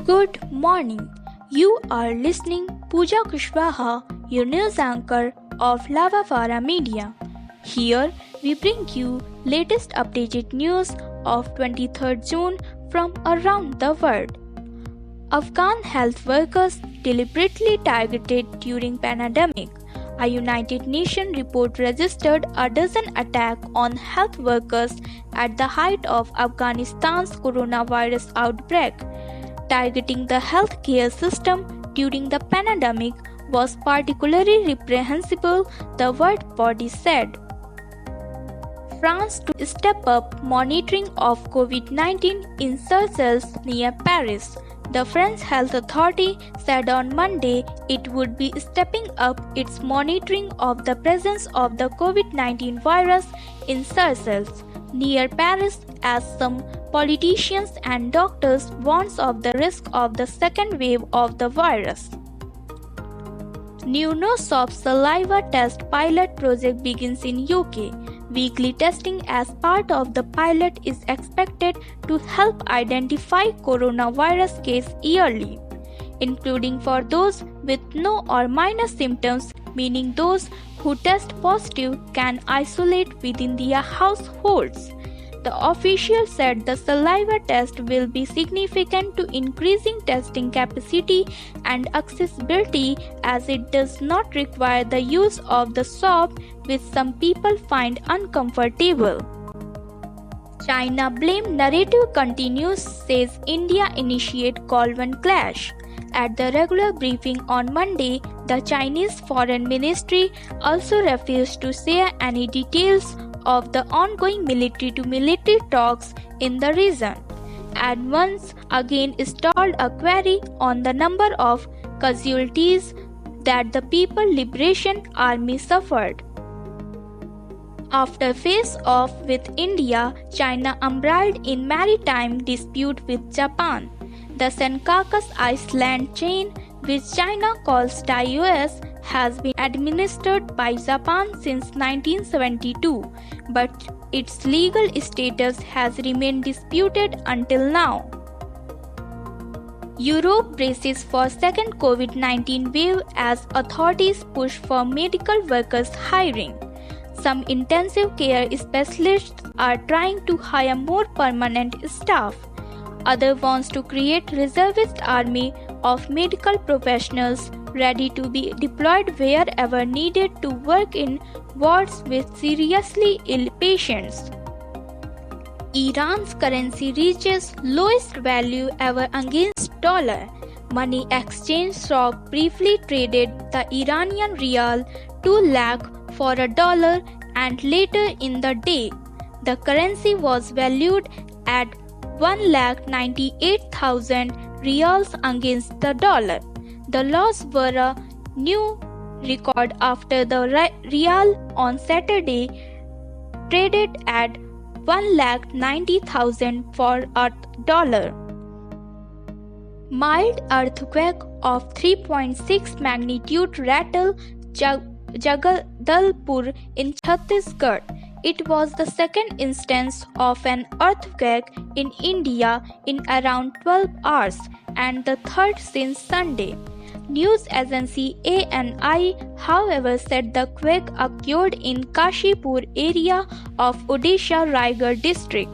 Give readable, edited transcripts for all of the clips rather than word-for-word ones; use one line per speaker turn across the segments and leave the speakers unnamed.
Good morning. You are listening Pooja Kushwaha, your news anchor of Lavavara Media. Here we bring you latest updated news of 23rd June from around the world. Afghan health workers deliberately targeted during pandemic. A United Nations report registered a dozen attacks on health workers at the height of Afghanistan's coronavirus outbreak. Targeting the healthcare system during the pandemic was particularly reprehensible, the world body said. France to step up monitoring of COVID-19 in Sarcelles near Paris. The French Health Authority said on Monday it would be stepping up its monitoring of the presence of the COVID-19 virus in Sarcelles, near Paris, as some politicians and doctors warn of the risk of the second wave of the virus. Neurosop saliva test pilot project begins in UK. Weekly testing as part of the pilot is expected to help identify coronavirus cases yearly, including for those with no or minor symptoms, meaning those who test positive can isolate within their households. The official said the saliva test will be significant to increasing testing capacity and accessibility, as it does not require the use of the swab, which some people find uncomfortable. China blame narrative continues, says India initiate Galwan clash. At the regular briefing on Monday, the Chinese Foreign Ministry also refused to share any details of the ongoing military-to-military talks in the region, and once again stalled a query on the number of casualties that the People Liberation Army suffered. After face-off with India, China embroiled in maritime dispute with Japan. The Senkakus Island chain, which China calls TIOS, has been administered by Japan since 1972, but its legal status has remained disputed until now. Europe braces for second COVID-19 wave as authorities push for medical workers hiring. Some intensive care specialists are trying to hire more permanent staff. Others want to create reservist army of medical professionals ready to be deployed wherever needed to work in wards with seriously ill patients. Iran's currency reaches lowest value ever against dollar. Money exchange shop briefly traded the Iranian rial 2 lakh for a dollar, and later in the day, the currency was valued at 1,98,000 riyals against the dollar. The loss were a new record after the rial on Saturday traded at 1,90,000 for a dollar. Mild earthquake of 3.6 magnitude rattled Jagdalpur in Chhattisgarh. It was the second instance of an earthquake in India in around 12 hours and the third since Sunday. News agency ANI, however, said the quake occurred in Kashipur area of Odisha Raigad district.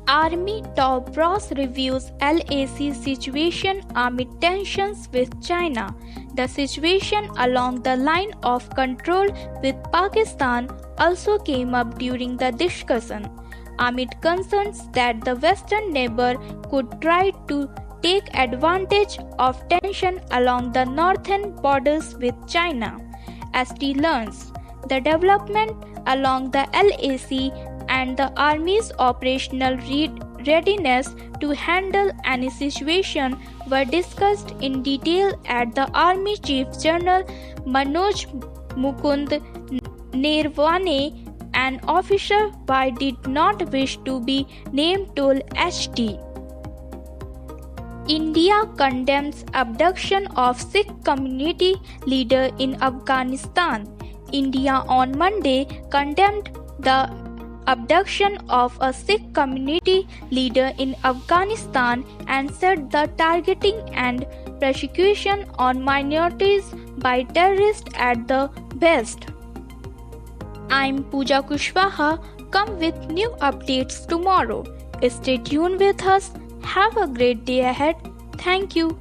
Army top brass reviews LAC situation amid tensions with China. The situation along the line of control with Pakistan also came up during the discussion, amid concerns that the Western neighbor could try to take advantage of tension along the northern borders with China. ST learns the development along the LAC and the Army's operational readiness to handle any situation were discussed in detail at the Army Chief General Manoj Mukund Nirwane. An officer who did not wish to be named told HT. India condemns abduction of Sikh community leader in Afghanistan. India on Monday condemned the abduction of a Sikh community leader in Afghanistan and said the targeting and persecution on minorities by terrorists at the best. I'm Pooja Kushwaha. Come with new updates tomorrow. Stay tuned with us. Have a great day ahead. Thank you.